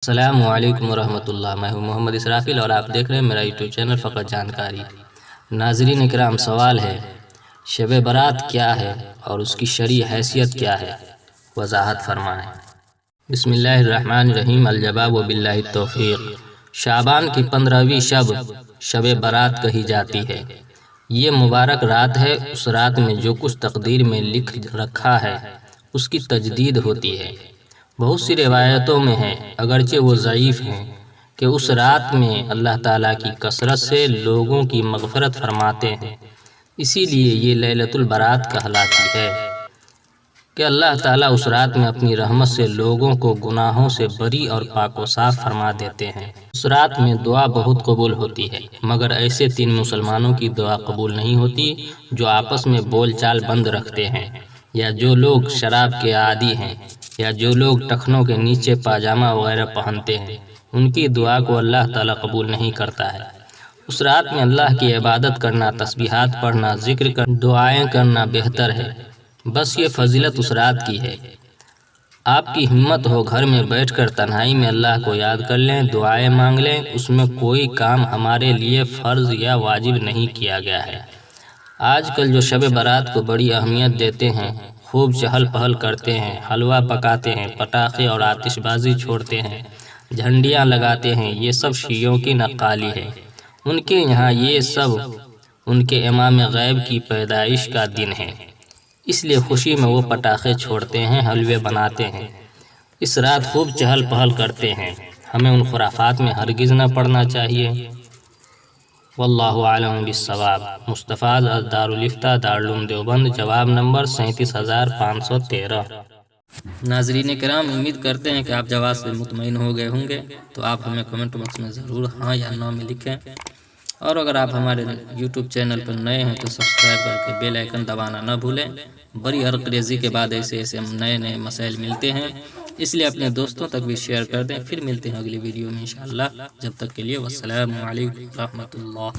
السلام علیکم ورحمۃ اللہ۔ میں ہوں محمد اسرافیل اور آپ دیکھ رہے ہیں میرا یوٹیوب چینل فقط جانکاری۔ ناظرین اکرام، سوال ہے شب برات کیا ہے اور اس کی شرعی حیثیت کیا ہے؟ وضاحت فرمائیں۔ بسم اللہ الرحمن الرحیم۔ الجواب باللہ التوفیق۔ شعبان کی 15ویں شب برات کہی جاتی ہے۔ یہ مبارک رات ہے۔ اس رات میں جو کچھ تقدیر میں لکھ رکھا ہے اس کی تجدید ہوتی ہے۔ بہت سی روایتوں میں ہے، اگرچہ وہ ضعیف ہیں، کہ اس رات میں اللہ تعالیٰ کی کثرت سے لوگوں کی مغفرت فرماتے ہیں۔ اسی لیے یہ لیلۃ البرات کہلاتی ہے کہ اللہ تعالیٰ اس رات میں اپنی رحمت سے لوگوں کو گناہوں سے بری اور پاک و صاف فرما دیتے ہیں۔ اس رات میں دعا بہت قبول ہوتی ہے، مگر ایسے 3 مسلمانوں کی دعا قبول نہیں ہوتی جو آپس میں بول چال بند رکھتے ہیں، یا جو لوگ شراب کے عادی ہیں، یا جو لوگ ٹخنوں کے نیچے پاجامہ وغیرہ پہنتے ہیں۔ ان کی دعا کو اللہ تعالیٰ قبول نہیں کرتا ہے۔ اس رات میں اللہ کی عبادت کرنا، تسبیحات پڑھنا، ذکر کرنا، دعائیں کرنا بہتر ہے۔ بس یہ فضیلت اس رات کی ہے۔ آپ کی ہمت ہو گھر میں بیٹھ کر تنہائی میں اللہ کو یاد کر لیں، دعائیں مانگ لیں۔ اس میں کوئی کام ہمارے لیے فرض یا واجب نہیں کیا گیا ہے۔ آج کل جو شب برات کو بڑی اہمیت دیتے ہیں، خوب چہل پہل کرتے ہیں، حلوہ پکاتے ہیں، پٹاخے اور آتش بازی چھوڑتے ہیں، جھنڈیاں لگاتے ہیں، یہ سب شیعوں کی نقالی ہے۔ ان کے یہاں یہ سب ان کے امام غیب کی پیدائش کا دن ہے، اس لیے خوشی میں وہ پٹاخے چھوڑتے ہیں، حلوے بناتے ہیں، اس رات خوب چہل پہل کرتے ہیں۔ ہمیں ان خرافات میں ہرگز نہ پڑنا چاہیے۔ واللہ اعلم بالصواب۔ مستفاد دارالفتہ، دارالعلوم دیوبند۔ جواب نمبر 37513۔ ناظرین کرام، امید کرتے ہیں کہ آپ جواب سے مطمئن ہو گئے ہوں گے، تو آپ ہمیں کمنٹ باکس میں ضرور ہاں یا نو میں لکھیں، اور اگر آپ ہمارے یوٹیوب چینل پر نئے ہیں تو سبسکرائب کر کے بیل آئیکن دبانا نہ بھولیں۔ بڑی انگریزی کے بعد ایسے نئے مسائل ملتے ہیں، اس لیے اپنے دوستوں تک بھی شیئر کر دیں۔ پھر ملتے ہیں اگلی ویڈیو میں انشاءاللہ، جب تک کے لیے والسلام علیکم ورحمۃ اللہ۔